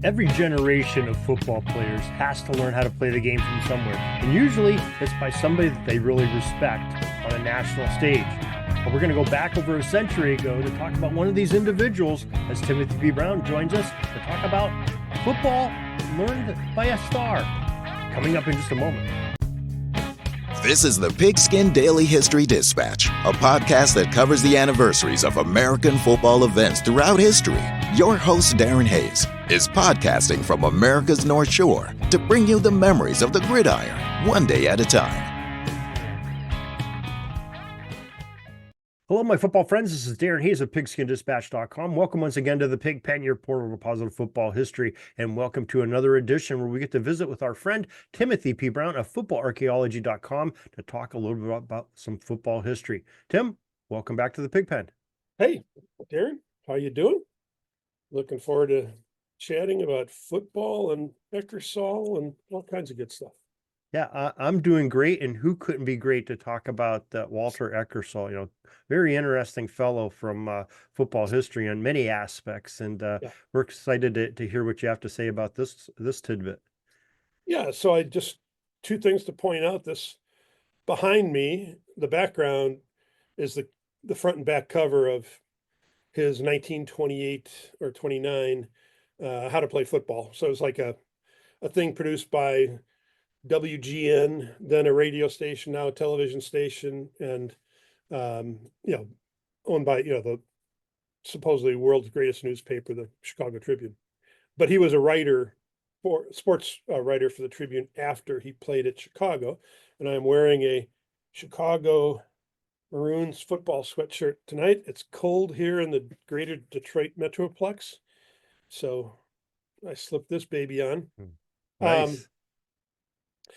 Every generation of football players has to learn how to play the game from somewhere. And usually it's by somebody that they really respect on a national stage. But we're going to go back over a century ago to talk about one of these individuals as Timothy P. Brown joins us to talk about football learned by a star. Coming up in just a moment. This is the Pigskin Daily History Dispatch, a podcast that covers the anniversaries of American football events throughout history. Your host, Darin Hayes, is podcasting from America's North Shore to bring you the memories of the gridiron, one day at a time. Hello, my football friends. This is Darin Hayes of PigskinDispatch.com. Welcome once again to the Pig Pen, your portal to positive football history, and welcome to another edition where we get to visit with our friend Timothy P. Brown of FootballArchaeology.com to talk a little bit about some football history. Tim, welcome back to the Pig Pen. Hey, Darin, how you doing? Looking forward to chatting about football and Eckersol and all kinds of good stuff. Yeah, I'm doing great, and who couldn't be great to talk about Walter Eckersall? Very interesting fellow from football history on many aspects, and we're excited to hear what you have to say about this tidbit. Yeah, so I just two things to point out. This behind me, the background is the front and back cover of his 1928 or 29 How to Play Football. So it's like a thing produced by WGN, then a radio station, now a television station, and owned by the supposedly world's greatest newspaper, the Chicago Tribune. But he was a writer for sports writer for the Tribune after he played at Chicago, and I'm wearing a Chicago Maroons football sweatshirt tonight. It's cold here in the greater Detroit Metroplex, so I slipped this baby on. Nice.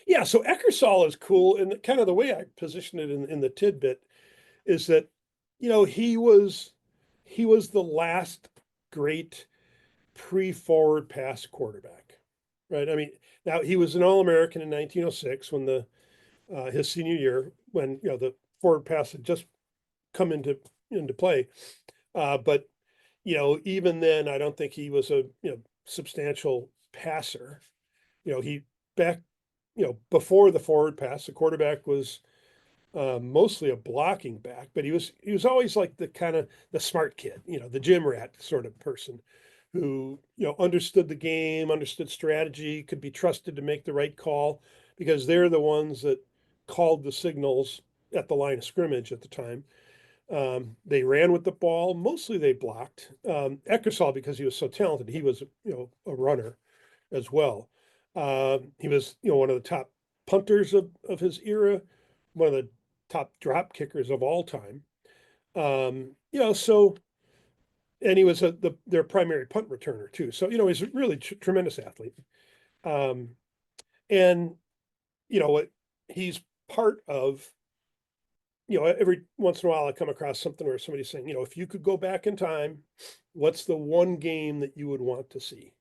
Yeah, so Eckersol is cool, and kind of the way I position it in the tidbit is that, he was the last great pre-forward pass quarterback, right? I mean, now he was an All-American in 1906 when his senior year, when the forward pass had just come into play, but even then, I don't think he was a substantial passer. He back. Before the forward pass, the quarterback was mostly a blocking back, but he was always like the kind of the smart kid, the gym rat sort of person who, understood the game, understood strategy, could be trusted to make the right call because they're the ones that called the signals at the line of scrimmage at the time. They ran with the ball. Mostly they blocked. Eckersol, because he was so talented, he was, a runner as well. He was, one of the top punters of his era, one of the top drop kickers of all time. So, and he was their primary punt returner too. So, he's a really tremendous athlete. And, he's part of, every once in a while I come across something where somebody's saying, if you could go back in time, what's the one game that you would want to see?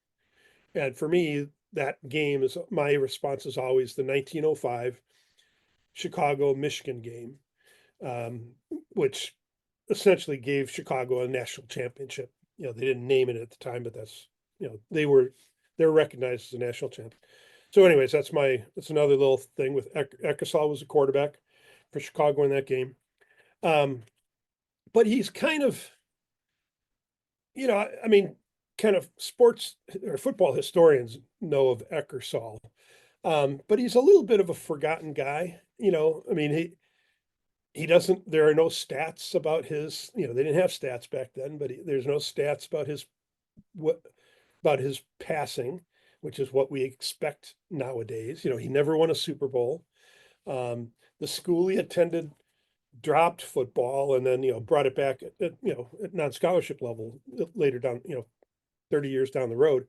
And for me, that game is my response is always the 1905 Chicago-Michigan game, which essentially gave Chicago a national championship. They didn't name it at the time, but that's, they're recognized as a national champion. So anyways, that's another little thing with Eckersol was a quarterback for Chicago in that game. But he's kind of, kind of sports or football historians know of Eckersol, but he's a little bit of a forgotten guy. He doesn't. There are no stats about his. They didn't have stats back then, but there's no stats about his passing, which is what we expect nowadays. He never won a Super Bowl. The school he attended dropped football and then brought it back at non-scholarship level later down 30 years down the road.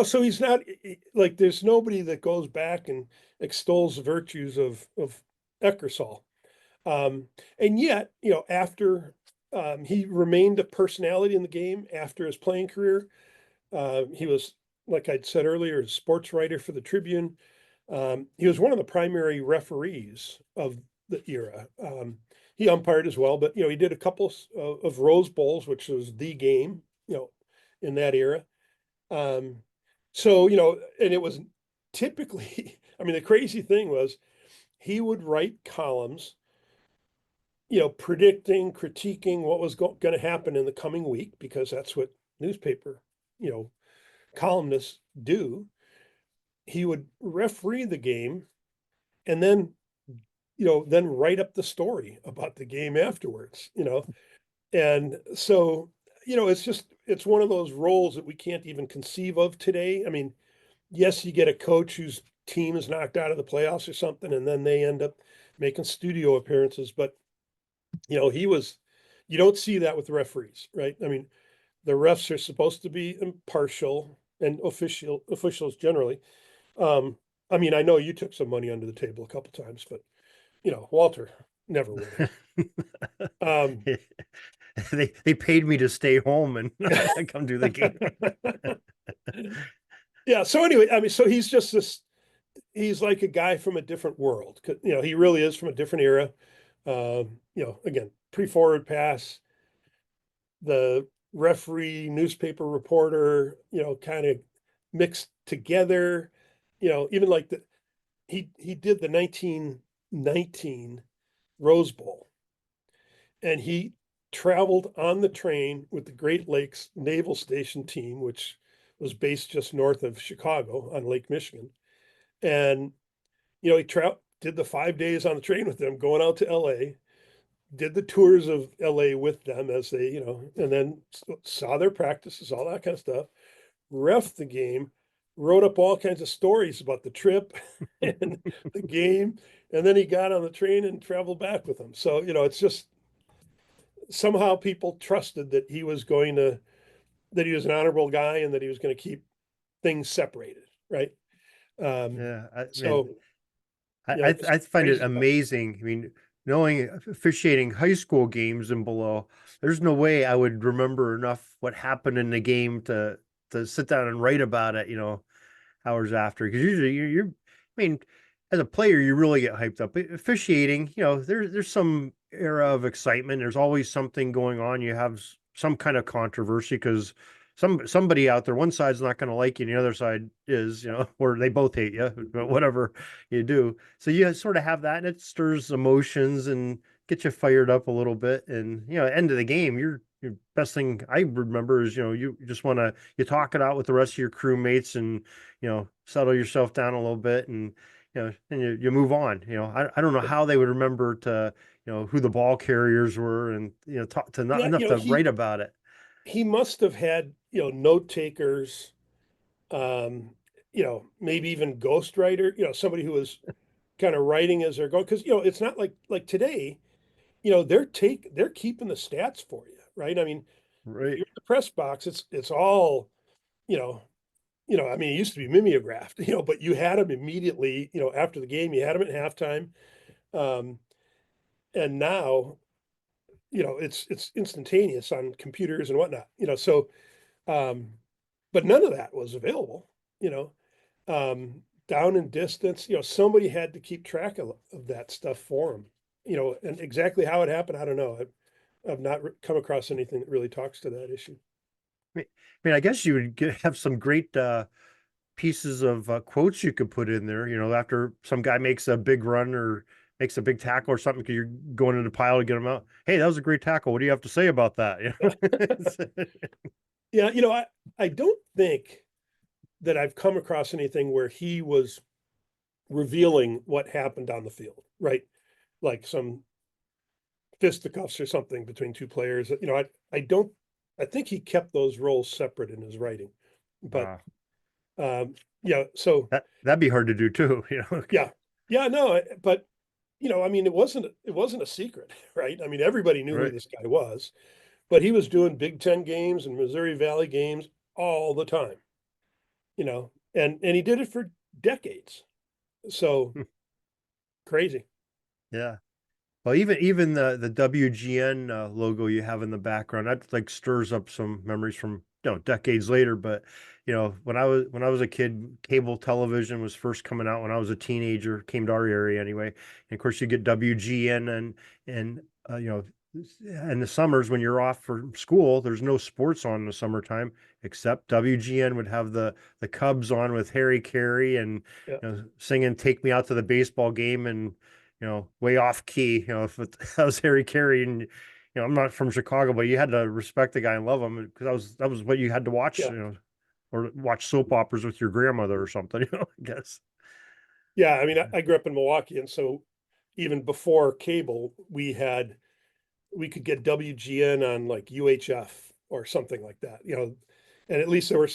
So he's not like there's nobody that goes back and extols the virtues of Eckersol. And yet, after he remained a personality in the game after his playing career, he was, like I'd said earlier, a sports writer for the Tribune. He was one of the primary referees of the era. He umpired as well, but he did a couple of Rose Bowls, which was the game. in that era. So, you know, and it was typically, I mean, the crazy thing was he would write columns, you know, predicting, critiquing what was going to happen in the coming week, because that's what newspaper, you know, columnists do. He would referee the game and then, you know, then write up the story about the game afterwards, you know. And so, you know, it's one of those roles that we can't even conceive of today. I mean, yes, you get a coach whose team is knocked out of the playoffs or something, and then they end up making studio appearances. But, you know, you don't see that with referees, right? I mean, the refs are supposed to be impartial and officials generally. Um, I mean, I know you took some money under the table a couple times, but you know, Walter never would have. They paid me to stay home and come do the game. Yeah. So anyway, I mean, so he's just this. He's like a guy from a different world. You know, he really is from a different era. You know, again, pre-forward pass, the referee, newspaper reporter. You know, kind of mixed together. You know, even like he did the 1919 Rose Bowl, and he traveled on the train with the Great Lakes Naval Station team, which was based just north of Chicago on Lake Michigan. And, you know, he did the 5 days on the train with them, going out to LA, did the tours of LA with them as they, you know, and then saw their practices, all that kind of stuff, ref the game, wrote up all kinds of stories about the trip and the game. And then he got on the train and traveled back with them. So, you know, it's just, somehow people trusted that that he was an honorable guy and that he was going to keep things separated, right? Yeah, I mean, So, you know, I just find it crazy stuff. amazing. I mean, knowing officiating high school games and below, there's no way I would remember enough what happened in the game to sit down and write about it, you know, hours after. Because usually I mean, as a player, you really get hyped up. But officiating, you know, there's some era of excitement. There's always something going on. You have some kind of controversy because somebody out there, one side's not going to like you, and the other side is, you know, or they both hate you, but whatever you do. So you sort of have that, and it stirs emotions and gets you fired up a little bit. And you know, end of the game, your best thing I remember is, you know, you just want to you talk it out with the rest of your crewmates and, you know, settle yourself down a little bit and, you know, and you move on. You know, I don't know how they would remember to, you know, who the ball carriers were and, you know, talk to not Yeah, enough you know, to write about it. he must have had, you know, note takers, um, you know, maybe even ghostwriter, you know, somebody who was kind of writing as they're going. Because, you know, it's not like today, you know, they're keeping the stats for you, right? I mean, if Right. you're in the press box, it's all, you know, I mean, it used to be mimeographed, you know, but you had them immediately, you know, after the game, you had them at halftime. Um, and now, you know, it's instantaneous on computers and whatnot, you know, so, um, but none of that was available, you know, down in distance, you know, somebody had to keep track of that stuff for them, you know, and exactly how it happened, I don't know. I've not come across anything that really talks to that issue. I guess you would have some great pieces of quotes you could put in there, you know, after some guy makes a big run or makes a big tackle or something, because you're going in the pile to get him out. Hey, that was a great tackle. What do you have to say about that? You know? Yeah, you know, I don't think that I've come across anything where he was revealing what happened on the field, right? Like some fisticuffs or something between two players. You know, I don't, I think he kept those roles separate in his writing. But Wow. yeah, so That'd be hard to do too, you know. yeah, yeah, no, but you know, I mean, it wasn't a secret, right? I mean, everybody knew who Right. this guy was, but he was doing Big Ten games and Missouri Valley games all the time, you know, and he did it for decades. So crazy. Yeah. Well, even the WGN logo you have in the background, that like stirs up some memories from, you know, decades later. But you know, when I was a kid, cable television was first coming out when I was a teenager, came to our area anyway. And of course, you get WGN and you know, in the summers when you're off for school, there's no sports on in the summertime, except WGN would have the Cubs on with Harry Carey and Yeah. singing "Take Me Out to the Baseball Game" and way off key. If that was Harry Carey, and I'm not from Chicago, but you had to respect the guy and love him because that was what you had to watch. Yeah. Or watch soap operas with your grandmother or something. I guess. Yeah. I mean, I grew up in Milwaukee, and so even before cable, we could get WGN on like UHF or something like that, and at least there were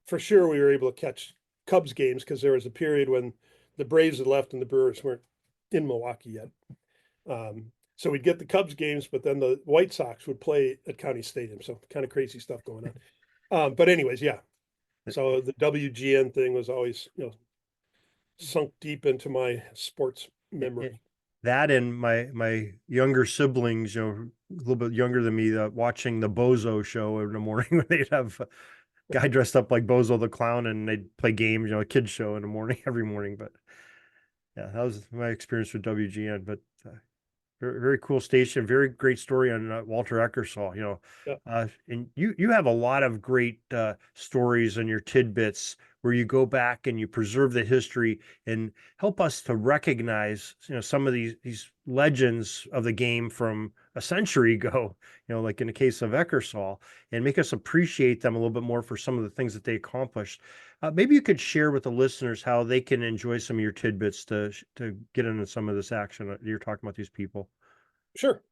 for sure we were able to catch Cubs games because there was a period when the Braves had left and the Brewers weren't in Milwaukee yet. So we'd get the Cubs games, but then the White Sox would play at County Stadium. So kind of crazy stuff going on. But anyways, yeah. So the WGN thing was always, sunk deep into my sports memory. That and my younger siblings, a little bit younger than me, watching the Bozo show in the morning when they'd have a guy dressed up like Bozo the Clown and they'd play games, a kids show in the morning every morning. But yeah, that was my experience with WGN. But very, very cool station, very great story on Walter Eckersall. Yeah. And you have a lot of great stories and your tidbits where you go back and you preserve the history and help us to recognize, some of these legends of the game from a century ago, like in the case of Eckersall, and make us appreciate them a little bit more for some of the things that they accomplished. Maybe you could share with the listeners how they can enjoy some of your tidbits to get into some of this action that you're talking about these people. Sure.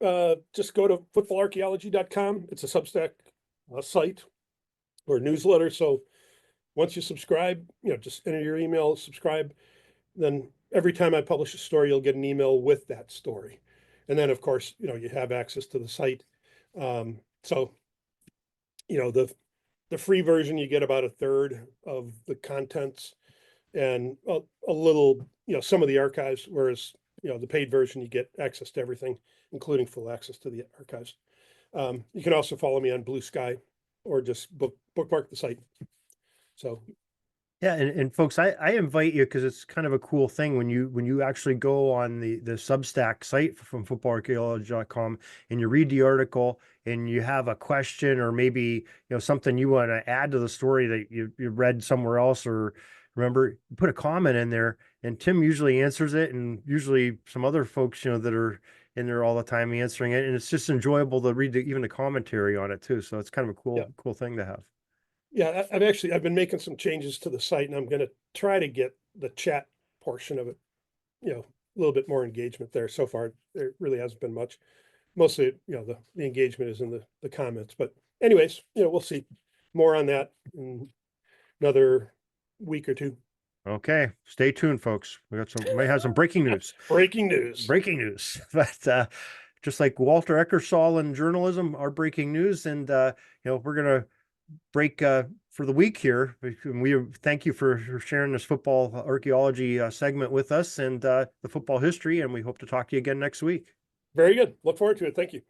Just go to footballarchaeology.com. It's a Substack site or newsletter. So once you subscribe, just enter your email, subscribe. Then every time I publish a story, you'll get an email with that story. And then, of course, you have access to the site. So, the free version, you get about a third of the contents and a little, some of the archives, whereas, the paid version, you get access to everything, including full access to the archives. You can also follow me on Blue Sky or just bookmark the site. So yeah, and folks, I invite you because it's kind of a cool thing when you actually go on the Substack site from footballarchaeology.com and you read the article and you have a question or maybe something you want to add to the story that you read somewhere else, or remember, put a comment in there and Tim usually answers it, and usually some other folks that are in there all the time answering it, and it's just enjoyable to read even the commentary on it too. So it's kind of a cool thing to have. Yeah, I've been making some changes to the site, and I'm going to try to get the chat portion of it, a little bit more engagement there. So far, there really hasn't been much. Mostly, the engagement is in the comments. But anyways, we'll see more on that in another week or two. Okay, stay tuned, folks. We might have some breaking news. Breaking news. Breaking news. But just like Walter Eckersall in journalism, our breaking news, and we're gonna break for the week here. We thank you for sharing this football archaeology segment with us and the football history, and we hope to talk to you again next week. Very good. Look forward to it. Thank you.